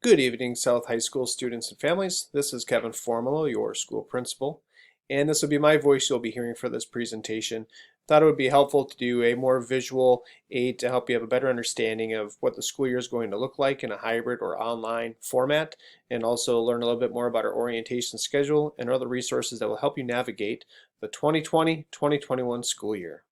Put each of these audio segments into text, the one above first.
Good evening, South High School students and families. This is Kevin Formolo, your school principal, and this will be my voice you'll be hearing for this presentation. Thought it would be helpful to do a more visual aid to help you have a better understanding of what the school year is going to look like in a hybrid or online format, and also learn a little bit more about our orientation schedule and other resources that will help you navigate the 2020-2021 school year.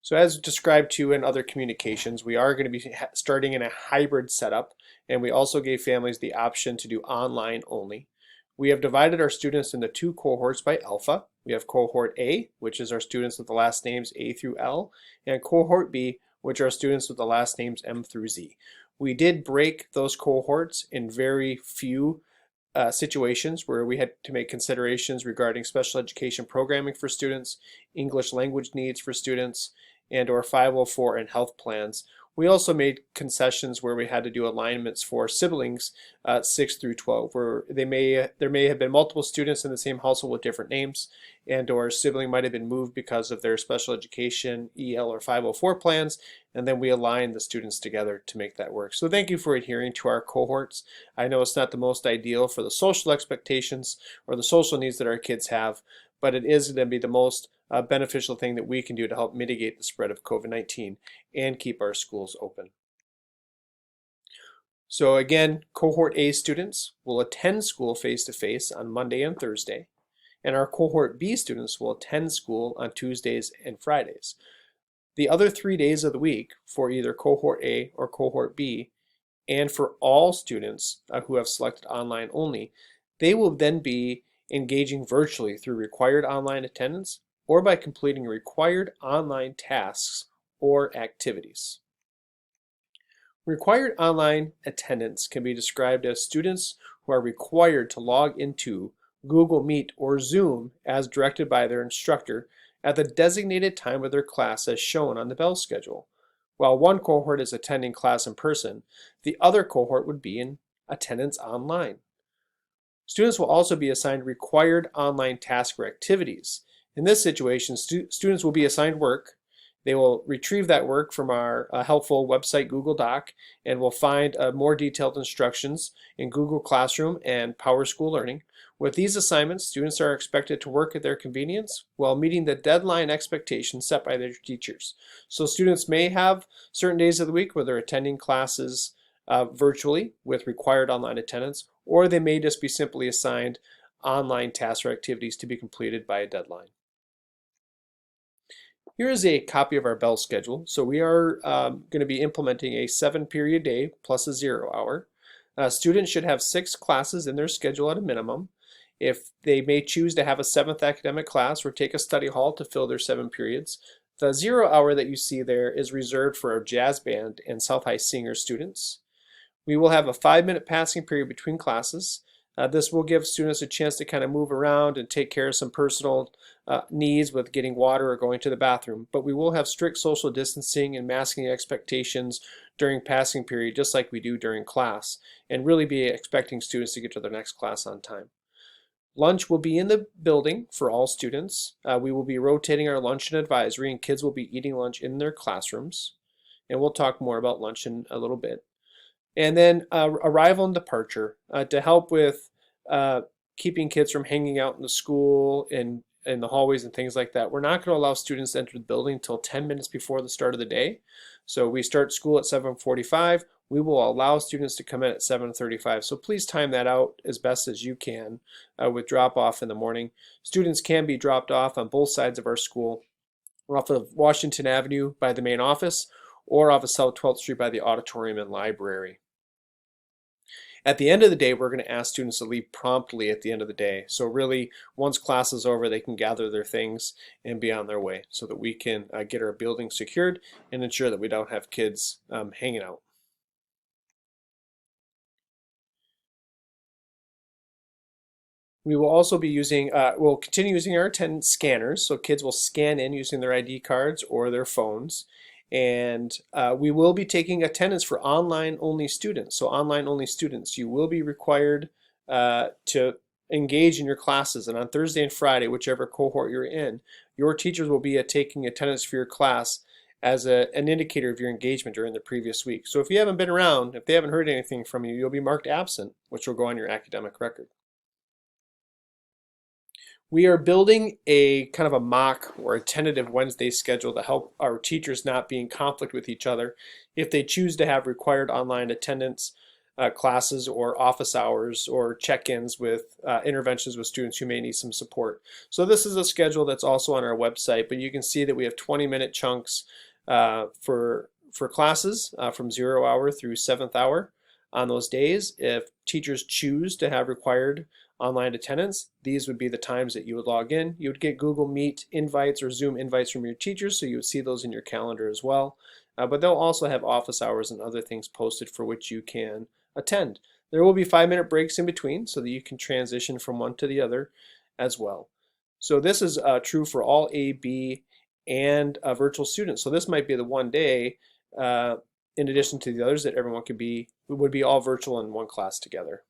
So as described to you in other communications, we are going to be starting in a hybrid setup, and we also gave families the option to do online only. We have divided our students into two cohorts by alpha. We have cohort A, which is our students with the last names A through L, and cohort B, which are students with the last names M through Z. We did break those cohorts in very few situations where we had to make considerations regarding special education programming for students, English language needs for students, and or 504 and health plans. We also made concessions where we had to do alignments for siblings 6 through 12, where there may have been multiple students in the same household with different names, and or a sibling might have been moved because of their special education, EL, or 504 plans, and then we aligned the students together to make that work. So thank you for adhering to our cohorts. I know it's not the most ideal for the social expectations or the social needs that our kids have, but it is going to be the most beneficial thing that we can do to help mitigate the spread of COVID-19 and keep our schools open. So again, cohort A students will attend school face-to-face on Monday and Thursday, and our cohort B students will attend school on Tuesdays and Fridays. The other 3 days of the week for either cohort A or cohort B, and for all students who have selected online only, they will then be engaging virtually through required online attendance or by completing required online tasks or activities. Required online attendance can be described as students who are required to log into Google Meet or Zoom as directed by their instructor at the designated time of their class as shown on the bell schedule. While one cohort is attending class in person, the other cohort would be in attendance online. Students will also be assigned required online tasks or activities. In this situation, students will be assigned work. They will retrieve that work from our helpful website Google Doc, and will find more detailed instructions in Google Classroom and PowerSchool Learning. With these assignments, students are expected to work at their convenience while meeting the deadline expectations set by their teachers. So students may have certain days of the week where they're attending classes virtually with required online attendance, or they may just be simply assigned online tasks or activities to be completed by a deadline. Here is a copy of our bell schedule. So we are going to be implementing a 7-period day plus a 0 hour. Students should have 6 classes in their schedule at a minimum. If they may choose to have a 7th academic class or take a study hall to fill their 7 periods, the 0 hour that you see there is reserved for our jazz band and South High Singer students. We will have a 5-minute passing period between classes. This will give students a chance to kind of move around and take care of some personal needs with getting water or going to the bathroom. But we will have strict social distancing and masking expectations during passing period, just like we do during class, and really be expecting students to get to their next class on time. Lunch will be in the building for all students. We will be rotating our lunch and advisory, and kids will be eating lunch in their classrooms. And we'll talk more about lunch in a little bit. And then arrival and departure to help with keeping kids from hanging out in the school and in the hallways and things like that. We're not going to allow students to enter the building until 10 minutes before the start of the day. So we start school at 7:45. We will allow students to come in at 7:35. So please time that out as best as you can with drop off in the morning. Students can be dropped off on both sides of our school, off of Washington Avenue by the main office, or off of South 12th Street by the auditorium and library. At the end of the day, we're going to ask students to leave promptly at the end of the day. So really, once class is over, they can gather their things and be on their way so that we can get our building secured and ensure that we don't have kids hanging out. We will also be we'll continue using our attendance scanners, so kids will scan in using their ID cards or their phones. And we will be taking attendance for online only students. So online only students, you will be required to engage in your classes. And on Thursday and Friday, whichever cohort you're in, your teachers will be taking attendance for your class as an indicator of your engagement during the previous week. So if you haven't been around, if they haven't heard anything from you, you'll be marked absent, which will go on your academic record. We are building a kind of a mock or a tentative Wednesday schedule to help our teachers not be in conflict with each other if they choose to have required online attendance classes or office hours or check-ins with interventions with students who may need some support. So this is a schedule that's also on our website, but you can see that we have 20-minute chunks for classes from 0 hour through 7th hour on those days. If teachers choose to have required online attendance, these would be the times that you would log in. You would get Google Meet invites or Zoom invites from your teachers, so you would see those in your calendar as well. But they'll also have office hours and other things posted for which you can attend. There will be 5-minute breaks in between so that you can transition from one to the other as well. So this is true for all A, B, and virtual students. So this might be the one day in addition to the others that everyone would be all virtual in one class together.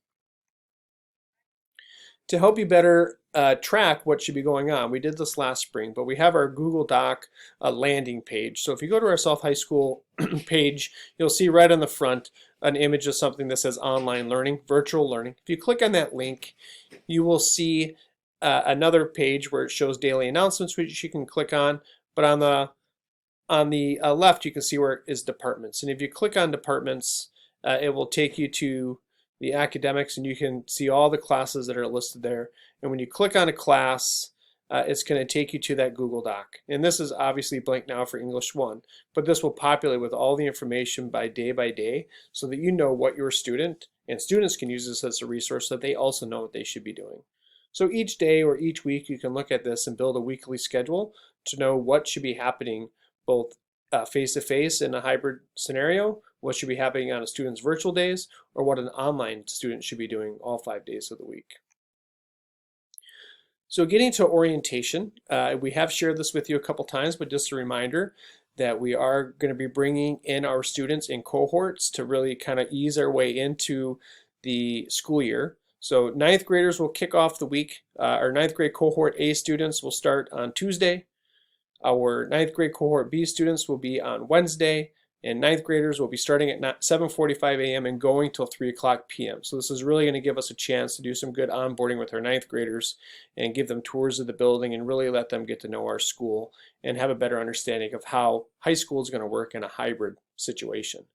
To help you better track what should be going on, we did this last spring, but we have our Google Doc landing page. So if you go to our South High School page, you'll see right on the front an image of something that says online learning, virtual learning. If you click on that link, you will see another page where it shows daily announcements, which you can click on, but on the left you can see where it is departments. And if you click on departments, it will take you to the academics, and you can see all the classes that are listed there. And when you click on a class, it's going to take you to that Google Doc. And this is obviously blank now for English 1, but this will populate with all the information by day so that you know what your student, and students can use this as a resource so that they also know what they should be doing. So each day or each week you can look at this and build a weekly schedule to know what should be happening both face-to-face in a hybrid scenario, what should be happening on a student's virtual days, or what an online student should be doing all 5 days of the week. So getting to orientation, we have shared this with you a couple times, but just a reminder that we are going to be bringing in our students in cohorts to really kind of ease our way into the school year. So 9th graders will kick off the week. Our 9th grade cohort A students will start on Tuesday. Our 9th grade cohort B students will be on Wednesday, and 9th graders will be starting at 7:45 a.m. and going till 3 o'clock p.m. So this is really going to give us a chance to do some good onboarding with our 9th graders and give them tours of the building and really let them get to know our school and have a better understanding of how high school is going to work in a hybrid situation.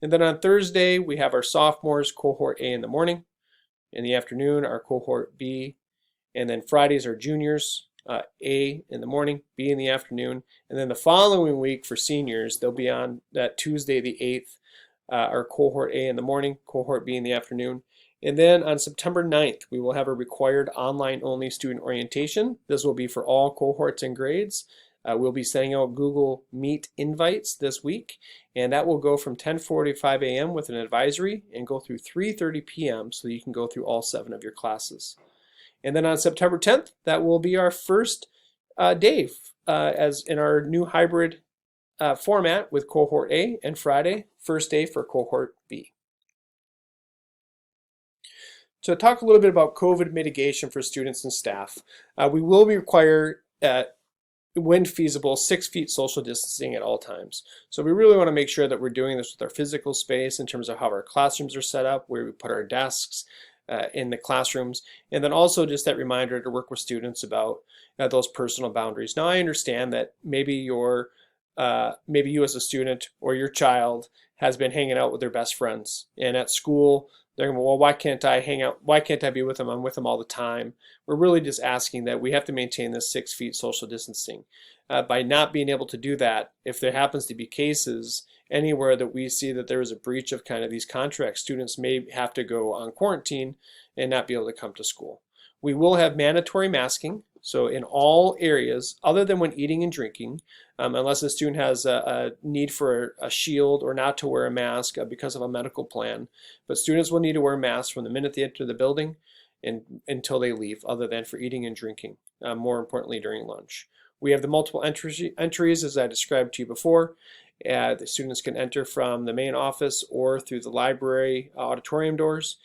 And then on Thursday, we have our sophomores, cohort A in the morning. In the afternoon, our cohort B. And then Fridays are juniors, A in the morning, B in the afternoon. And then the following week for seniors, they'll be on that Tuesday the 8th, our cohort A in the morning, cohort B in the afternoon. And then on September 9th, we will have a required online-only student orientation. This will be for all cohorts and grades. We'll be sending out Google Meet invites this week, and that will go from 10:45 a.m. with an advisory and go through 3:30 p.m. so you can go through all 7 of your classes. And then on September 10th, that will be our first day as in our new hybrid format with cohort A, and Friday, first day for cohort B. To talk a little bit about COVID mitigation for students and staff, we will require when feasible, 6 feet social distancing at all times. So we really want to make sure that we're doing this with our physical space in terms of how our classrooms are set up, where we put our desks in the classrooms, and then also just that reminder to work with students about those personal boundaries. Now I understand that maybe you as a student or your child has been hanging out with their best friends, and at school they're going, well, why can't I hang out? Why can't I be with them? I'm with them all the time. We're really just asking that we have to maintain this 6 feet social distancing. By not being able to do that, if there happens to be cases anywhere that we see that there is a breach of kind of these contracts, students may have to go on quarantine and not be able to come to school. We will have mandatory masking. So in all areas, other than when eating and drinking, unless a student has a need for a shield or not to wear a mask because of a medical plan. But students will need to wear masks from the minute they enter the building and until they leave, other than for eating and drinking, more importantly during lunch. We have the multiple entries as I described to you before. The students can enter from the main office or through the library auditorium doors.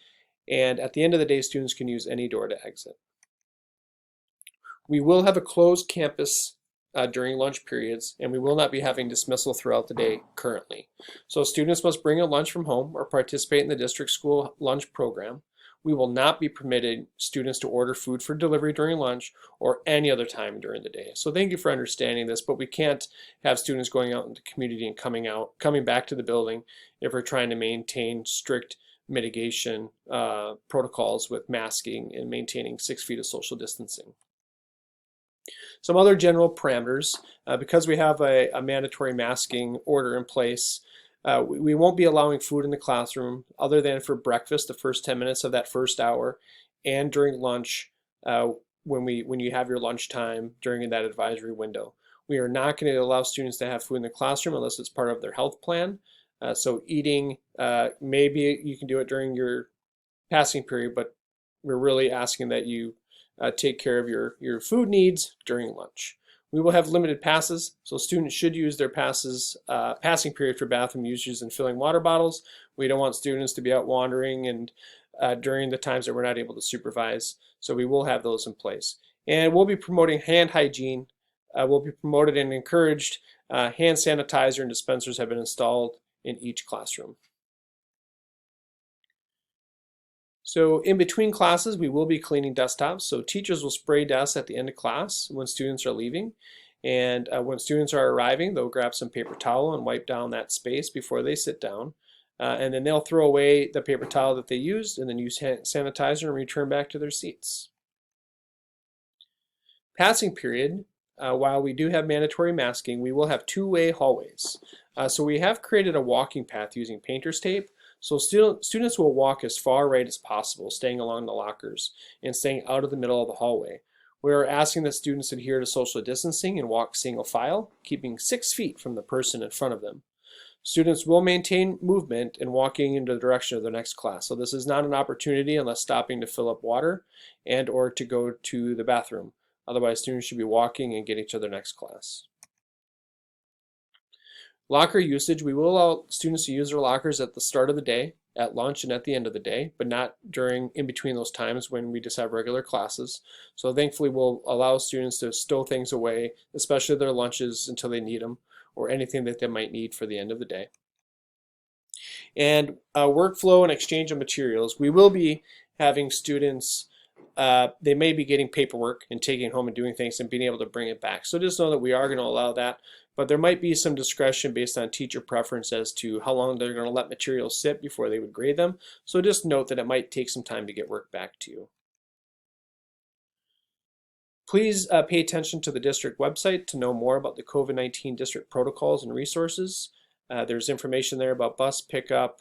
And at the end of the day, students can use any door to exit. We will have a closed campus during lunch periods, and we will not be having dismissal throughout the day currently. So students must bring a lunch from home or participate in the district school lunch program. We will not be permitting students to order food for delivery during lunch or any other time during the day. So thank you for understanding this, but we can't have students going out in the community and coming back to the building if we're trying to maintain strict mitigation protocols with masking and maintaining 6 feet of social distancing. Some other general parameters, because we have a mandatory masking order in place, we won't be allowing food in the classroom other than for breakfast, the first 10 minutes of that first hour, and during lunch when you have your lunch time during that advisory window. We are not going to allow students to have food in the classroom unless it's part of their health plan. So eating, maybe you can do it during your passing period, but we're really asking that you take care of your food needs during lunch. We will have limited passes, so students should use their passes, passing period for bathroom uses and filling water bottles. We don't want students to be out wandering and during the times that we're not able to supervise, so we will have those in place. And we'll be promoting hand hygiene. Will be promoted and encouraged. Hand sanitizer and dispensers have been installed in each classroom. So in between classes, we will be cleaning desktops. So teachers will spray desks at the end of class when students are leaving. And when students are arriving, they'll grab some paper towel and wipe down that space before they sit down. And then they'll throw away the paper towel that they used and then use hand sanitizer and return back to their seats. Passing period, while we do have mandatory masking, we will have two-way hallways. So we have created a walking path using painter's tape. So students will walk as far right as possible, staying along the lockers and staying out of the middle of the hallway. We are asking that students adhere to social distancing and walk single file, keeping 6 feet from the person in front of them. Students will maintain movement and walking in the direction of their next class. So this is not an opportunity unless stopping to fill up water and or to go to the bathroom. Otherwise, students should be walking and getting to their next class. Locker usage, we will allow students to use their lockers at the start of the day, at lunch, and at the end of the day, but not in between those times when we just have regular classes. So thankfully we'll allow students to stow things away, especially their lunches until they need them, or anything that they might need for the end of the day. And workflow and exchange of materials, we will be having students, they may be getting paperwork and taking it home and doing things and being able to bring it back. So just know that we are going to allow that. But there might be some discretion based on teacher preference as to how long they're going to let materials sit before they would grade them. So just note that it might take some time to get work back to you. Please pay attention to the district website to know more about the COVID-19 district protocols and resources. There's information there about bus pickup,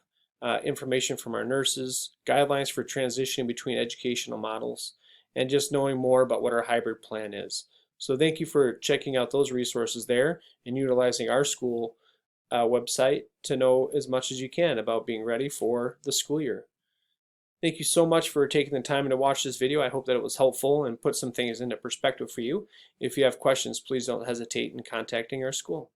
information from our nurses, guidelines for transitioning between educational models, and just knowing more about what our hybrid plan is. So thank you for checking out those resources there and utilizing our school website to know as much as you can about being ready for the school year. Thank you so much for taking the time to watch this video. I hope that it was helpful and put some things into perspective for you. If you have questions, please don't hesitate in contacting our school.